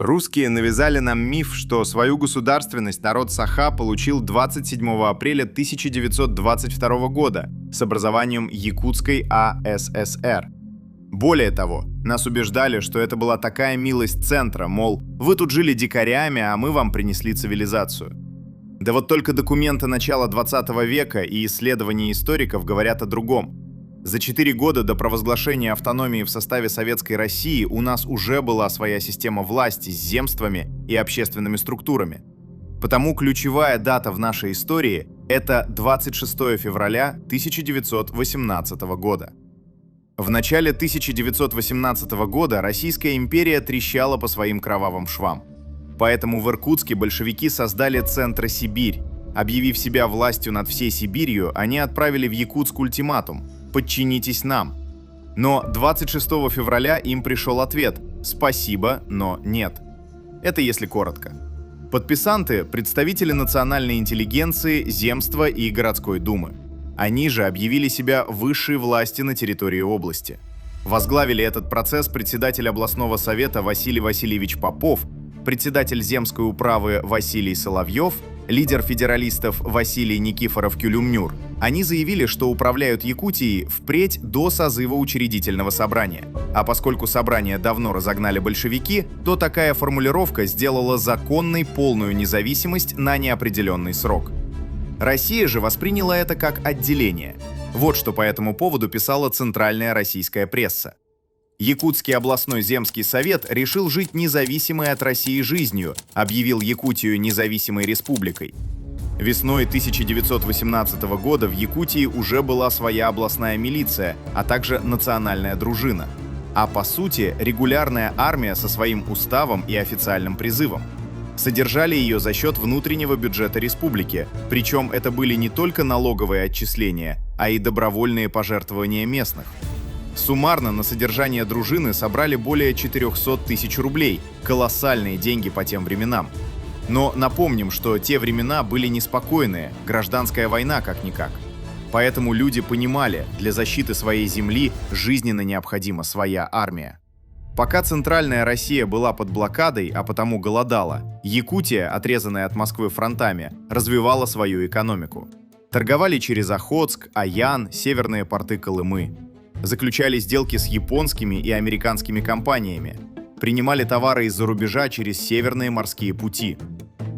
Русские навязали нам миф, что свою государственность народ Саха получил 27 апреля 1922 года с образованием Якутской АССР. Более того, нас убеждали, что это была такая милость центра, мол, вы тут жили дикарями, а мы вам принесли цивилизацию. Да вот только документы начала 20 века и исследования историков говорят о другом. За 4 года до провозглашения автономии в составе Советской России у нас уже была своя система власти с земствами и общественными структурами. Потому ключевая дата в нашей истории – это 26 февраля 1918 года. В начале 1918 года Российская империя трещала по своим кровавым швам. Поэтому в Иркутске большевики создали Центро-Сибирь. Объявив себя властью над всей Сибирью, они отправили в Якутск ультиматум – «Подчинитесь нам». Но 26 февраля им пришел ответ «Спасибо, но нет». Это если коротко. Подписанты – представители национальной интеллигенции, земства и городской думы. Они же объявили себя высшей властью на территории области. Возглавили этот процесс председатель областного совета Василий Васильевич Попов, председатель земской управы Василий Соловьев, лидер федералистов Василий Никифоров Кюлюмнюр. Они заявили, что управляют Якутией впредь до созыва учредительного собрания. А поскольку собрание давно разогнали большевики, то такая формулировка сделала законной полную независимость на неопределенный срок. Россия же восприняла это как отделение. Вот что по этому поводу писала центральная российская пресса. Якутский областной земский совет решил жить независимой от России жизнью, объявил Якутию независимой республикой. Весной 1918 года в Якутии уже была своя областная милиция, а также национальная дружина. А по сути, регулярная армия со своим уставом и официальным призывом. Содержали ее за счет внутреннего бюджета республики, причем это были не только налоговые отчисления, а и добровольные пожертвования местных. Суммарно на содержание дружины собрали более 400 тысяч рублей, колоссальные деньги по тем временам. Но напомним, что те времена были неспокойные, гражданская война как-никак. Поэтому люди понимали, для защиты своей земли жизненно необходима своя армия. Пока центральная Россия была под блокадой, а потому голодала, Якутия, отрезанная от Москвы фронтами, развивала свою экономику. Торговали через Охотск, Аян, северные порты Колымы. Заключали сделки с японскими и американскими компаниями. Принимали товары из-за рубежа через северные морские пути.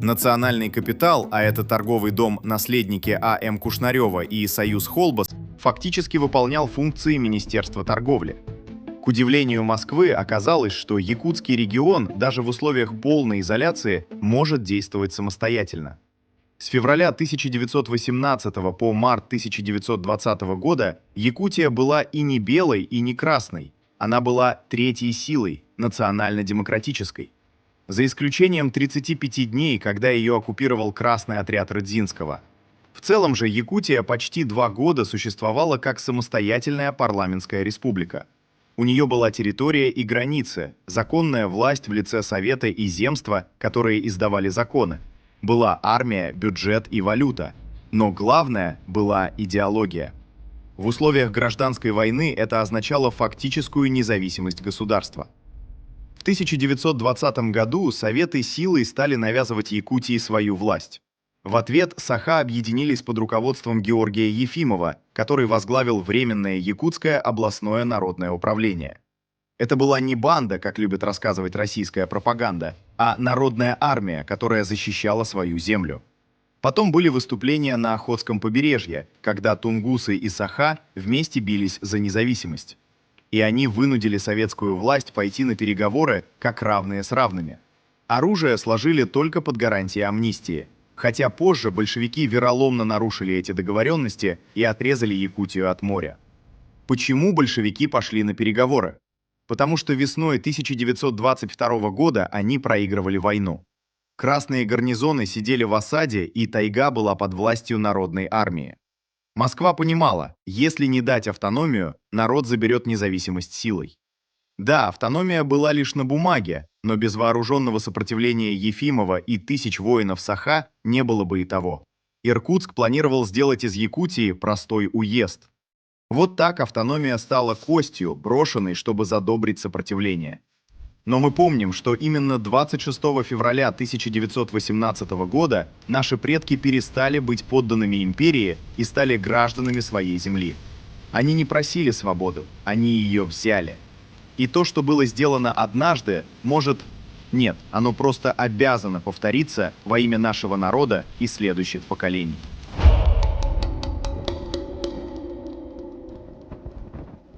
Национальный капитал, а это торговый дом наследники А.М. Кушнарева и Союз Холбас, фактически выполнял функции Министерства торговли. К удивлению Москвы оказалось, что якутский регион даже в условиях полной изоляции может действовать самостоятельно. С февраля 1918 по март 1920 года Якутия была и не белой, и не красной. Она была третьей силой, национально-демократической. За исключением 35 дней, когда ее оккупировал Красный отряд Радзинского. В целом же Якутия почти 2 года существовала как самостоятельная парламентская республика. У нее была территория и границы, законная власть в лице Совета и земства, которые издавали законы. Была армия, бюджет и валюта. Но главное была идеология. В условиях гражданской войны это означало фактическую независимость государства. В 1920 году Советы силой стали навязывать Якутии свою власть. В ответ Саха объединились под руководством Георгия Ефимова, который возглавил Временное Якутское областное народное управление. Это была не банда, как любит рассказывать российская пропаганда, а народная армия, которая защищала свою землю. Потом были выступления на Охотском побережье, когда тунгусы и Саха вместе бились за независимость. И они вынудили советскую власть пойти на переговоры как равные с равными. Оружие сложили только под гарантией амнистии, хотя позже большевики вероломно нарушили эти договоренности и отрезали Якутию от моря. Почему большевики пошли на переговоры? Потому что весной 1922 года они проигрывали войну. Красные гарнизоны сидели в осаде, и тайга была под властью народной армии. Москва понимала, если не дать автономию, народ заберет независимость силой. Да, автономия была лишь на бумаге, но без вооруженного сопротивления Ефимова и тысяч воинов Саха не было бы и того. Иркутск планировал сделать из Якутии простой уезд. Вот так автономия стала костью, брошенной, чтобы задобрить сопротивление. Но мы помним, что именно 26 февраля 1918 года наши предки перестали быть подданными империи и стали гражданами своей земли. Они не просили свободу, они ее взяли. И то, что было сделано однажды, может... Нет, оно просто обязано повториться во имя нашего народа и следующих поколений.